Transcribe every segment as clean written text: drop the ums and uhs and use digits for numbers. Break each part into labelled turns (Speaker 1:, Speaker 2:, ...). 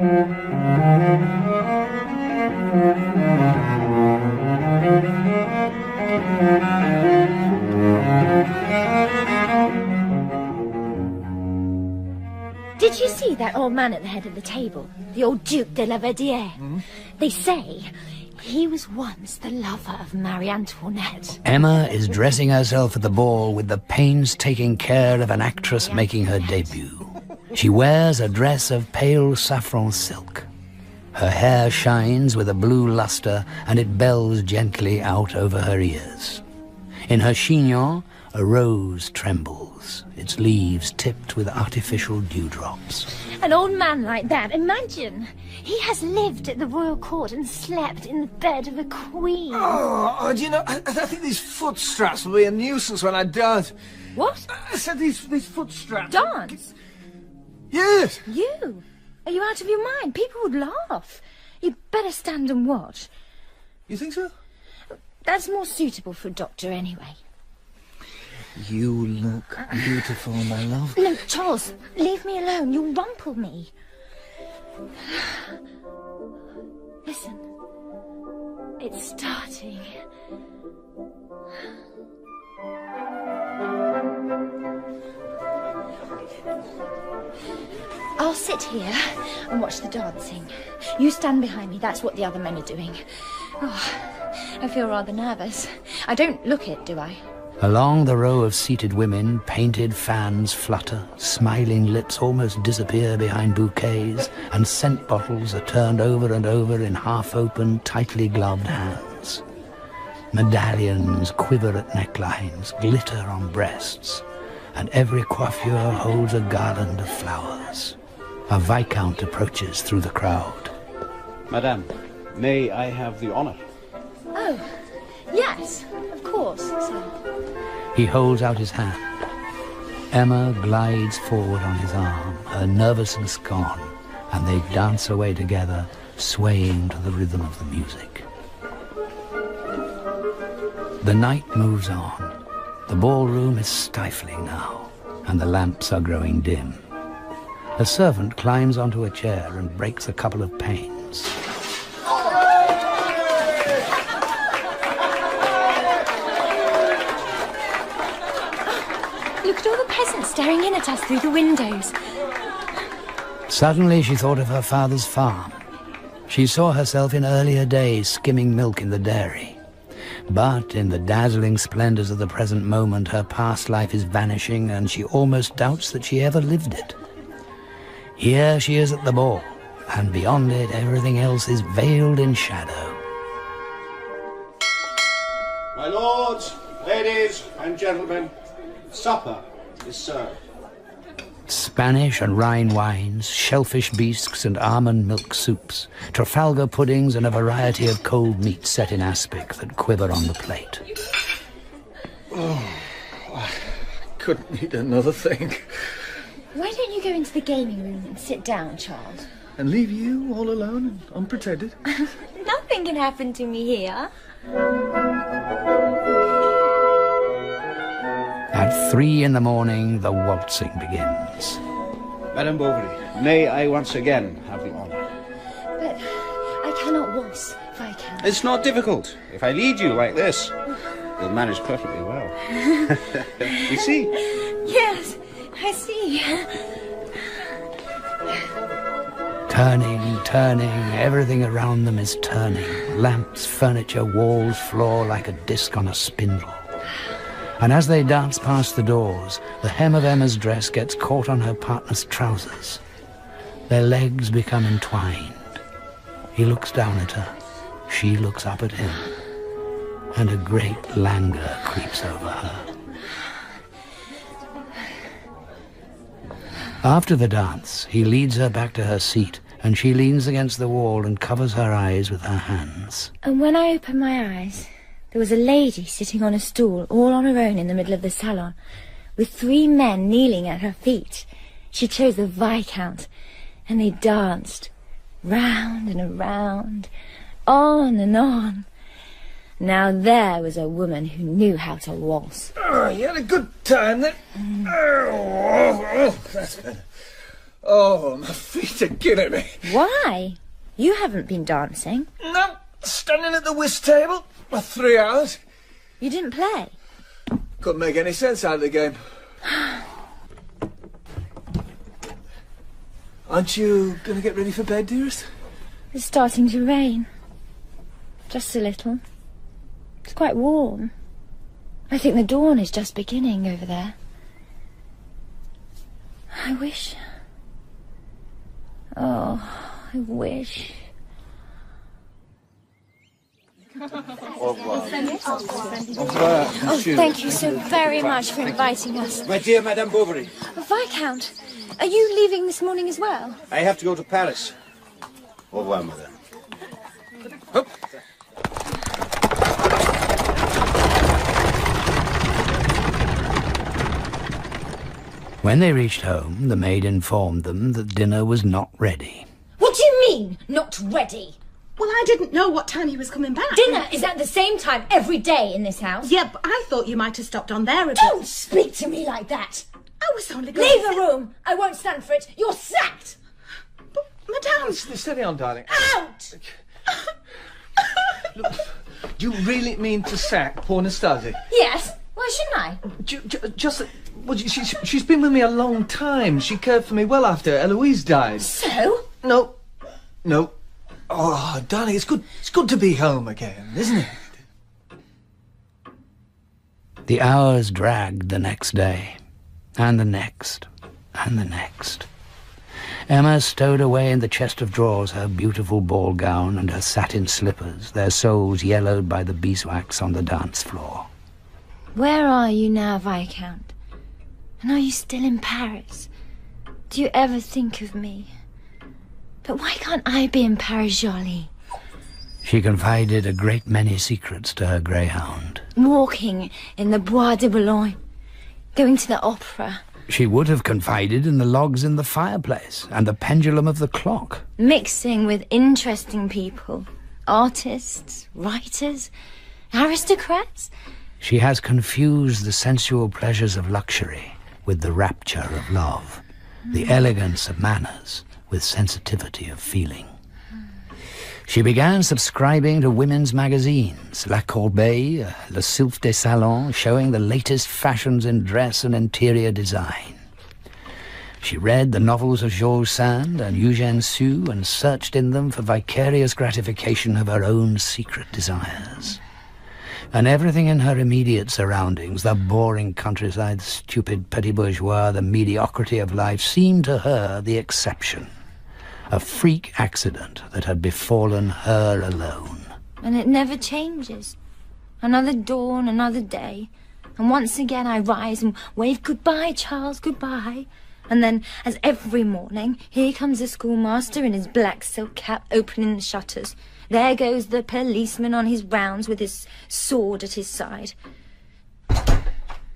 Speaker 1: Did you see that old man at the head of the table? The old Duke de Lariviere? They say he was once the lover of Marie Antoinette.
Speaker 2: Emma is dressing herself at the ball with the painstaking care of an actress making her debut. She wears a dress of pale saffron silk. Her hair shines with a blue luster and it bells gently out over her ears. In her chignon, a rose trembles, its leaves tipped with artificial dewdrops.
Speaker 1: An old man like that, imagine! He has lived at the royal court and slept in the bed of a queen.
Speaker 3: Oh, do you know, I think these foot straps will be a nuisance when I dance.
Speaker 1: What?
Speaker 3: I said these foot straps.
Speaker 1: Dance?
Speaker 3: Yes.
Speaker 1: You? Are you out of your mind? People would laugh. You'd better stand and watch.
Speaker 3: You think so?
Speaker 1: That's more suitable for a doctor anyway.
Speaker 3: You look beautiful, my love.
Speaker 1: No, Charles, leave me alone. You'll rumple me. Listen. It's starting. I'll sit here and watch the dancing. You stand behind me. That's what the other men are doing. Oh, I feel rather nervous. I don't look it, do I?
Speaker 2: Along the row of seated women, painted fans flutter, smiling lips almost disappear behind bouquets, and scent bottles are turned over and over in half-open, tightly gloved hands. Medallions quiver at necklines, glitter on breasts, and every coiffure holds a garland of flowers. A viscount approaches through the crowd.
Speaker 4: Madame, may I have the honour?
Speaker 1: Oh, yes, of course, sir.
Speaker 2: He holds out his hand. Emma glides forward on his arm, her nervousness gone, and they dance away together, swaying to the rhythm of the music. The night moves on. The ballroom is stifling now, and the lamps are growing dim. A servant climbs onto a chair and breaks a couple of panes.
Speaker 1: Look at all the peasants staring in at us through the windows.
Speaker 2: Suddenly she thought of her father's farm. She saw herself in earlier days skimming milk in the dairy. But in the dazzling splendours of the present moment, her past life is vanishing, and she almost doubts that she ever lived it. Here she is at the ball, and beyond it everything else is veiled in shadow.
Speaker 4: My lords, ladies and gentlemen, supper is served.
Speaker 2: Spanish and Rhine wines, shellfish bisques and almond milk soups, Trafalgar puddings and a variety of cold meat set in aspic that quiver on the plate.
Speaker 3: Oh, I couldn't eat another thing.
Speaker 1: Why don't you go into the gaming room and sit down, Charles?
Speaker 3: And leave you all alone and unprotected?
Speaker 1: Nothing can happen to me here.
Speaker 2: At 3 in the morning, the waltzing begins.
Speaker 4: Madame Bovary, may I once again have the honour?
Speaker 1: But I cannot waltz if I can.
Speaker 4: It's not difficult. If I lead you like this, you'll manage perfectly well. You see?
Speaker 1: Yes, I see.
Speaker 2: Turning, everything around them is turning. Lamps, furniture, walls, floor, like a disc on a spindle. And as they dance past the doors, the hem of Emma's dress gets caught on her partner's trousers. Their legs become entwined. He looks down at her. She looks up at him. And a great languor creeps over her. After the dance, he leads her back to her seat, and she leans against the wall and covers her eyes with her hands.
Speaker 1: And when I opened my eyes, there was a lady sitting on a stool, all on her own in the middle of the salon, with 3 men kneeling at her feet. She chose the Viscount, and they danced, round and around, on and on. Now there was a woman who knew how to waltz.
Speaker 3: Oh, you had a good time then? Oh, that's better. Oh, my feet are killing me.
Speaker 1: Why? You haven't been dancing.
Speaker 3: No, standing at the whist table for 3 hours.
Speaker 1: You didn't play?
Speaker 3: Couldn't make any sense out of the game. Aren't you going to get ready for bed, dearest?
Speaker 1: It's starting to rain. Just a little. It's quite warm. I think the dawn is just beginning over there. I wish... Oh, I wish...
Speaker 4: Au revoir.
Speaker 1: Oh, thank you so very much for inviting us.
Speaker 4: My dear Madame Bovary.
Speaker 1: Viscount, are you leaving this morning as well?
Speaker 4: I have to go to Paris. Au revoir, madame.
Speaker 3: Hup.
Speaker 2: When they reached home, the maid informed them that dinner was not ready.
Speaker 5: What do you mean, not ready?
Speaker 6: Well, I didn't know what time he was coming back.
Speaker 5: Dinner is at the same time every day in this house.
Speaker 6: Yeah, but I thought you might have stopped on there a bit.
Speaker 5: Don't speak to me like that.
Speaker 6: I was only going
Speaker 5: Leave
Speaker 6: to...
Speaker 5: the room. I won't stand for it. You're sacked.
Speaker 6: But, Madame...
Speaker 3: Steady on, darling.
Speaker 5: Out.
Speaker 3: Look, do you really mean to sack poor Nastasi?
Speaker 5: Yes. Why shouldn't I?
Speaker 3: Just... Well, she's been with me a long time. She cared for me well after Eloise died.
Speaker 5: So?
Speaker 3: No. Oh, darling, it's good to be home again, isn't it?
Speaker 2: The hours dragged the next day, and the next, and the next. Emma stowed away in the chest of drawers her beautiful ball gown and her satin slippers, their soles yellowed by the beeswax on the dance floor.
Speaker 1: Where are you now, Viscount? And are you still in Paris? Do you ever think of me? But why can't I be in Paris, Jolie?
Speaker 2: She confided a great many secrets to her greyhound.
Speaker 1: Walking in the Bois de Boulogne, going to the opera.
Speaker 2: She would have confided in the logs in the fireplace and the pendulum of the clock.
Speaker 1: Mixing with interesting people, artists, writers, aristocrats.
Speaker 2: She has confused the sensual pleasures of luxury with the rapture of love, the elegance of manners with sensitivity of feeling. She began subscribing to women's magazines, La Corbeille, Le Sylph des Salons, showing the latest fashions in dress and interior design. She read the novels of Georges Sand and Eugène Sue and searched in them for vicarious gratification of her own secret desires. And everything in her immediate surroundings, the boring countryside, the stupid petit bourgeois, the mediocrity of life, seemed to her the exception. A freak accident that had befallen her alone.
Speaker 1: And it never changes. Another dawn, another day. And once again I rise and wave goodbye, Charles, goodbye. And then, as every morning, here comes the schoolmaster in his black silk cap opening the shutters. There goes the policeman on his rounds with his sword at his side.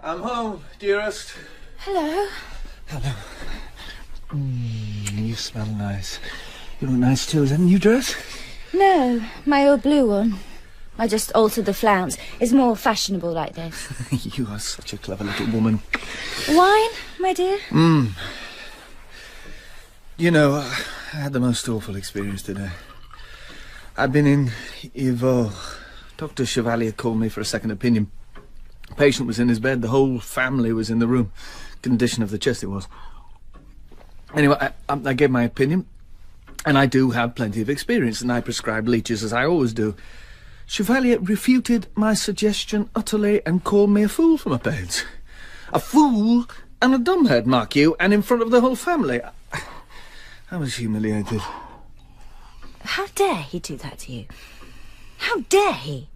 Speaker 3: I'm home, dearest.
Speaker 1: Hello.
Speaker 3: Hello. You smell nice. You look nice too. Is that a new dress?
Speaker 1: No, my old blue one. I just altered the flounce. It's more fashionable like this.
Speaker 3: You are such a clever little woman.
Speaker 1: Wine, my dear?
Speaker 3: You know, I had the most awful experience today. I've been in Evo. Dr. Chevalier called me for a second opinion. The patient was in his bed. The whole family was in the room. Condition of the chest it was. Anyway, I gave my opinion, and I do have plenty of experience, and I prescribed leeches as I always do. Chevalier refuted my suggestion utterly and called me a fool for my pains. A fool and a dumbhead, mark you, and in front of the whole family. I was humiliated.
Speaker 1: How dare he do that to you? How dare he?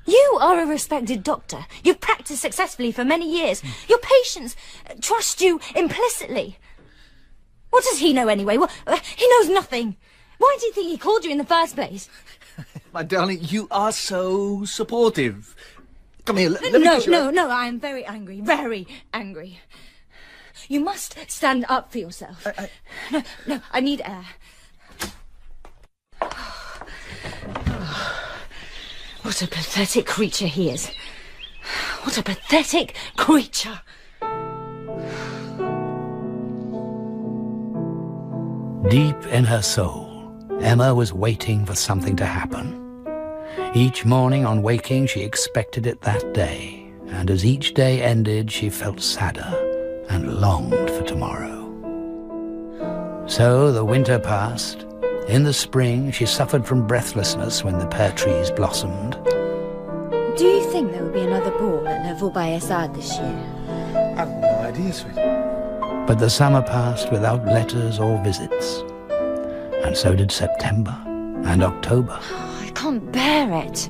Speaker 1: You are a respected doctor. You've practiced successfully for many years. Your patients trust you implicitly. What does he know anyway? He knows nothing. Why do you think he called you in the first place?
Speaker 3: My darling, you are so supportive. Come here, let me kiss you.
Speaker 1: No, I am very angry, You must stand up for yourself. No, I need air. What a pathetic creature he is. What a pathetic creature.
Speaker 2: Deep in her soul, Emma was waiting for something to happen. Each morning on waking, she expected it that day, and as each day ended, she felt sadder and longed for tomorrow. So the winter passed. In the spring, she suffered from breathlessness when the pear trees blossomed.
Speaker 1: Do you think there will be another ball at La Vaubyessard this year?
Speaker 3: I've no idea, sweet.
Speaker 2: But the summer passed without letters or visits. And so did September and October.
Speaker 1: Oh, I can't bear it.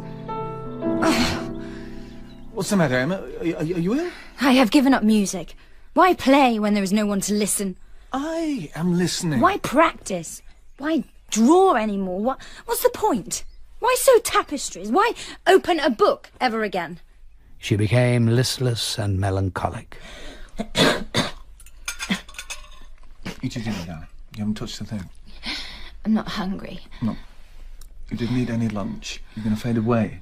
Speaker 3: What's the matter, Emma? Are you ill?
Speaker 1: I have given up music. Why play when there is no one to listen?
Speaker 3: I am listening.
Speaker 1: Why practice? Why draw anymore? What's the point? Why sew tapestries? Why open a book ever again?
Speaker 2: She became listless and melancholic.
Speaker 3: Eat your dinner, darling. You haven't touched the thing.
Speaker 1: I'm not hungry.
Speaker 3: No. You didn't eat any lunch. You're going to fade away.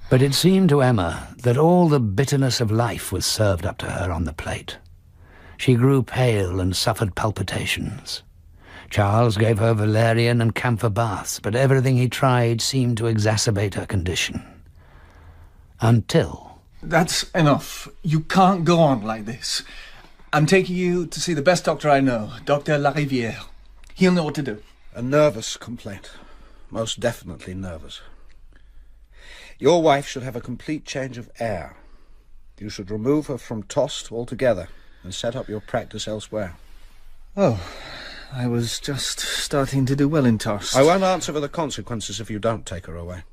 Speaker 2: But it seemed to Emma that all the bitterness of life was served up to her on the plate. She grew pale and suffered palpitations. Charles gave her valerian and camphor baths, but everything he tried seemed to exacerbate her condition. Until...
Speaker 3: That's enough. You can't go on like this. I'm taking you to see the best doctor I know, Dr. Lariviere. He'll know what to do.
Speaker 4: A nervous complaint. Most definitely nervous. Your wife should have a complete change of air. You should remove her from Tost altogether and set up your practice elsewhere.
Speaker 3: Oh, I was just starting to do well in Tost.
Speaker 4: I won't answer for the consequences if you don't take her away.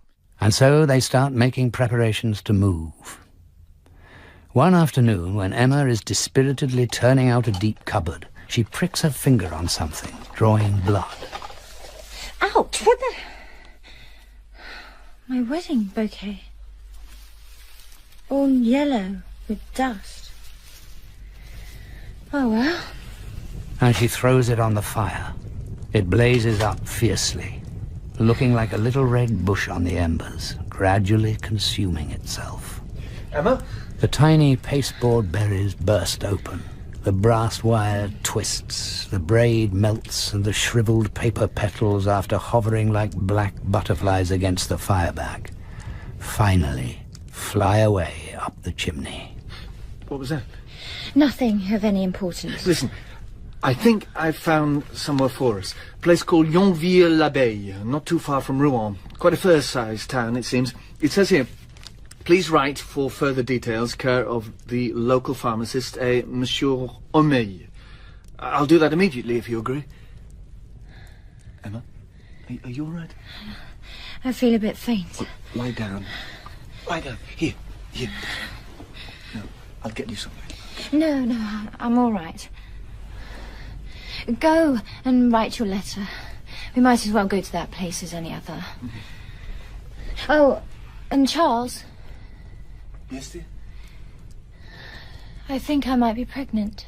Speaker 2: And so they start making preparations to move. One afternoon, when Emma is dispiritedly turning out a deep cupboard, she pricks her finger on something, drawing blood.
Speaker 1: Ouch! What the... My wedding bouquet. All yellow with dust. Oh, well.
Speaker 2: And she throws it on the fire. It blazes up fiercely, looking like a little red bush on the embers, gradually consuming itself.
Speaker 3: Emma?
Speaker 2: The tiny pasteboard berries burst open. The brass wire twists, the braid melts, and the shriveled paper petals, after hovering like black butterflies against the fireback, finally fly away up the chimney.
Speaker 3: What was that?
Speaker 1: Nothing of any importance.
Speaker 3: Listen, I think I've found somewhere for us. A place called Yonville-l'Abbaye, not too far from Rouen. Quite a fair-sized town, it seems. It says here, please write for further details, care of the local pharmacist, a Monsieur Homais. I'll do that immediately, if you agree. Emma, are you all right?
Speaker 1: I feel a bit faint.
Speaker 3: Well, lie down. Lie down. Here. No, I'll get you something.
Speaker 1: No, I'm all right. Go and write your letter. We might as well go to that place as any other. Mm-hmm. Oh, and Charles...
Speaker 3: Yes, dear?
Speaker 1: I think I might be pregnant.